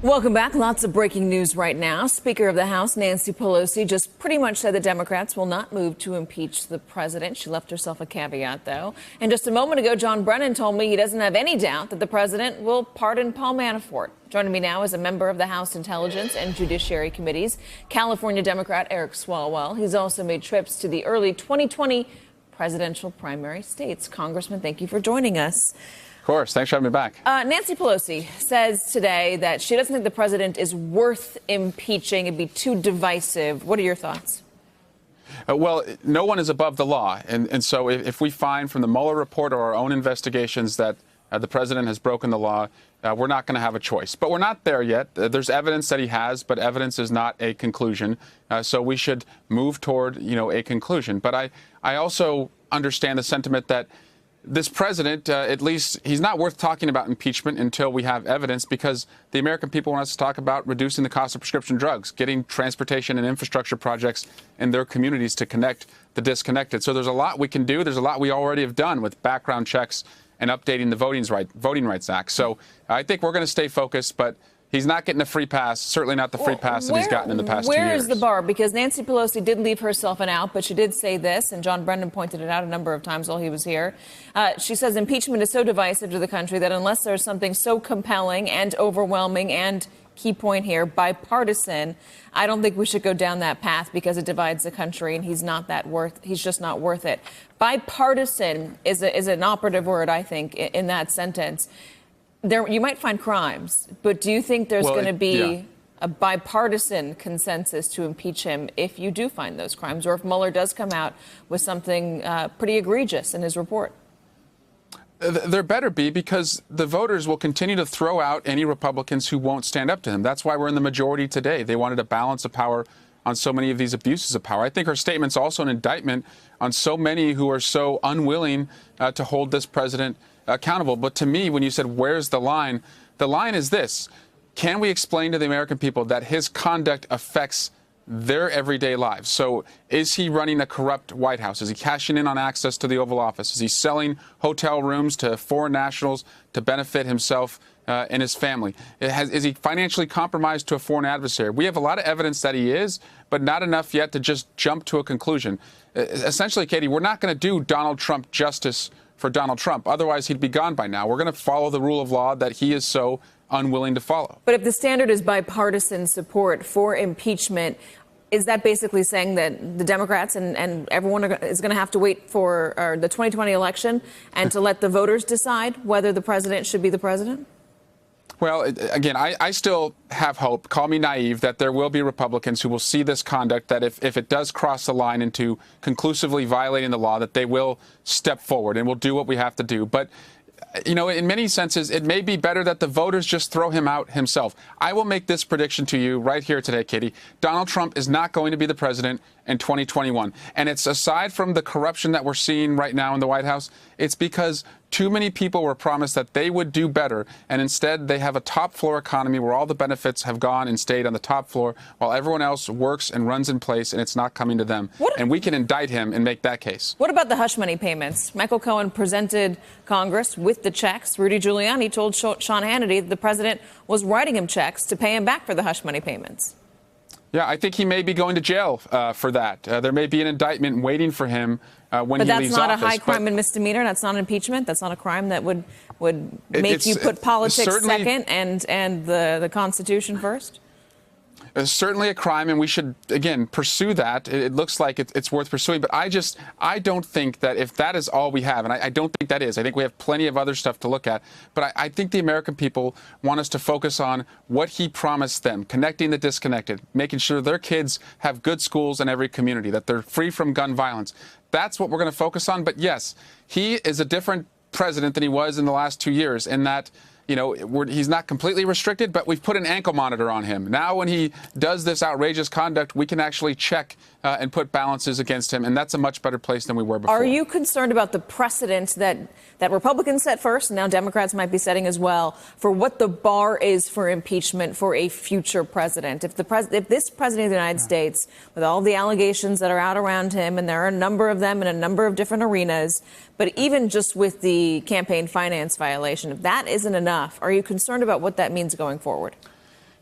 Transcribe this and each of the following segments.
Welcome back. Lots of breaking news right now. Speaker of the House, Nancy Pelosi, just pretty much said the Democrats will not move to impeach the president. She left herself a caveat, though. And just a moment ago, John Brennan told me he doesn't have any doubt that the president will pardon Paul Manafort. Joining me now is a member of the House Intelligence and Judiciary Committees, California Democrat Eric Swalwell. He's also made trips to the early 2020 presidential primary states. Congressman, thank you for joining us. Of course. Thanks for having me back. Nancy Pelosi says today that she doesn't think the president is worth impeaching. It'd be too divisive. What are your thoughts? Well, no one is above the law. And so if we find from the Mueller report or our own investigations that the president has broken the law, we're not going to have a choice. But we're not there yet. There's evidence that he has, but evidence is not a conclusion. So we should move toward, a conclusion. But I also understand the sentiment that this president, at least, he's not worth talking about impeachment until we have evidence, because the American people want us to talk about reducing the cost of prescription drugs, getting transportation and infrastructure projects in their communities to connect the disconnected. So there's a lot we can do. There's a lot we already have done with background checks and updating the Voting Rights Act. So I think we're going to stay focused, but he's not getting a free pass, certainly not the free pass that he's gotten in the past 2 years. Where is the bar? Because Nancy Pelosi did leave herself an out, but she did say this, and John Brennan pointed it out a number of times while he was here. She says impeachment is so divisive to the country that unless there's something so compelling and overwhelming and, key point here, bipartisan, I don't think we should go down that path because it divides the country, and he's just not worth it. Bipartisan is an operative word, I think, in that sentence. You might find crimes, but do you think there's going to be a bipartisan consensus to impeach him if you do find those crimes, or if Mueller does come out with something pretty egregious in his report? There better be, because the voters will continue to throw out any Republicans who won't stand up to him. That's why we're in the majority today. They wanted a balance of power on so many of these abuses of power. I think her statement's also an indictment on so many who are so unwilling to hold this president accountable. But to me, when you said, where's the line is this: can we explain to the American people that his conduct affects their everyday lives? So is he running a corrupt White House? Is he cashing in on access to the Oval Office? Is he selling hotel rooms to foreign nationals to benefit himself and his family? Is he financially compromised to a foreign adversary? We have a lot of evidence that he is, but not enough yet to just jump to a conclusion. Essentially, Katie, we're not going to do Donald Trump justice for Donald Trump. Otherwise, he'd be gone by now. We're going to follow the rule of law that he is so unwilling to follow. But if the standard is bipartisan support for impeachment, is that basically saying that the Democrats and everyone is going to have to wait for the 2020 election and to let the voters decide whether the president should be the president? Well, again, I still have hope, call me naive, that there will be Republicans who will see this conduct, that if it does cross the line into conclusively violating the law, that they will step forward and will do what we have to do. But, in many senses, it may be better that the voters just throw him out himself. I will make this prediction to you right here today, Katie. Donald Trump is not going to be the president in 2021. And it's aside from the corruption that we're seeing right now in the White House, it's because too many people were promised that they would do better, and instead they have a top-floor economy where all the benefits have gone and stayed on the top floor while everyone else works and runs in place, and it's not coming to them. And we can indict him and make that case. What about the hush money payments? Michael Cohen presented Congress with the checks. Rudy Giuliani told Sean Hannity that the president was writing him checks to pay him back for the hush money payments. Yeah, I think he may be going to jail for that. There may be an indictment waiting for him when he leaves office. But that's not a high crime and misdemeanor. That's not impeachment. That's not a crime that would make you put politics second and the Constitution first. It's certainly a crime, and we should, again, pursue that. It looks like it's worth pursuing. But I don't think that if that is all we have, and I don't think that is. I think we have plenty of other stuff to look at. But I think the American people want us to focus on what he promised them, connecting the disconnected, making sure their kids have good schools in every community, that they're free from gun violence. That's what we're going to focus on. But yes, he is a different president than he was in the last 2 years in that, he's not completely restricted, but we've put an ankle monitor on him. Now, when he does this outrageous conduct, we can actually check and put balances against him, and that's a much better place than we were before. Are you concerned about the precedent that Republicans set first, and now Democrats might be setting as well, for what the bar is for impeachment for a future president? If this president of the United States, with all the allegations that are out around him, and there are a number of them in a number of different arenas, but even just with the campaign finance violation, if that isn't enough, are you concerned about what that means going forward?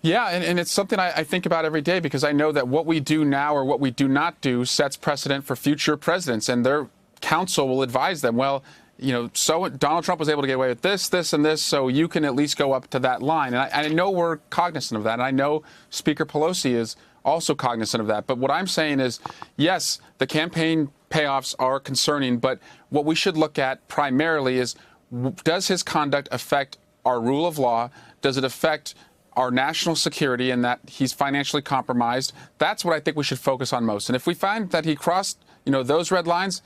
Yeah, and it's something I think about every day because I know that what we do now or what we do not do sets precedent for future presidents, and their counsel will advise them, well, so Donald Trump was able to get away with this, this, and this, so you can at least go up to that line. And I know we're cognizant of that, and I know Speaker Pelosi is also cognizant of that. But what I'm saying is, yes, the campaign payoffs are concerning, but what we should look at primarily is, does his conduct affect our rule of law? Does it affect our national security and that he's financially compromised? That's what I think we should focus on most. And if we find that he crossed, those red lines,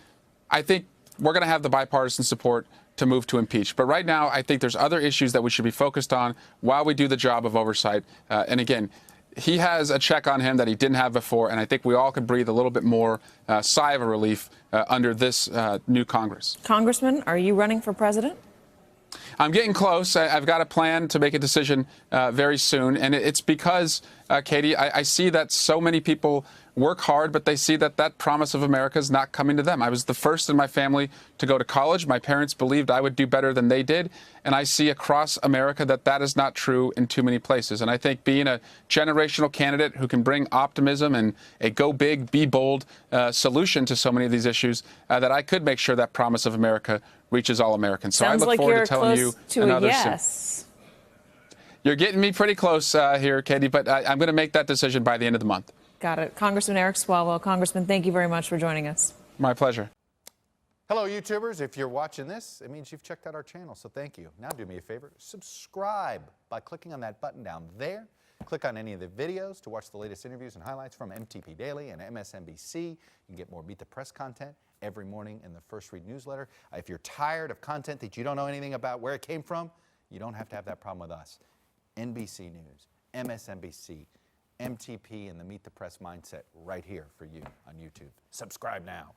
I think we're going to have the bipartisan support to move to impeach. But right now, I think there's other issues that we should be focused on while we do the job of oversight. And again, he has a check on him that he didn't have before, and I think we all could breathe a little bit more sigh of relief under this new Congress. Congressman, are you running for president? I'm getting close. I've got a plan to make a decision very soon. And it's because, Katie, I see that so many people work hard, but they see that promise of America is not coming to them. I was the first in my family to go to college. My parents believed I would do better than they did. And I see across America that is not true in too many places. And I think being a generational candidate who can bring optimism and a go big, be bold solution to so many of these issues, that I could make sure that promise of America reaches all Americans. So Sounds I look forward to telling you and others. Yes. You're getting me pretty close here, Katie, but I'm going to make that decision by the end of the month. Got it. Congressman Eric Swalwell. Congressman, thank you very much for joining us. My pleasure. Hello, YouTubers. If you're watching this, it means you've checked out our channel, so thank you. Now do me a favor, subscribe by clicking on that button down there. Click on any of the videos to watch the latest interviews and highlights from MTP Daily and MSNBC. You can get more Meet the Press content every morning in the First Read newsletter. If you're tired of content that you don't know anything about where it came from, you don't have to have that problem with us. NBC News, MSNBC, MTP, and the Meet the Press mindset right here for you on YouTube. Subscribe now.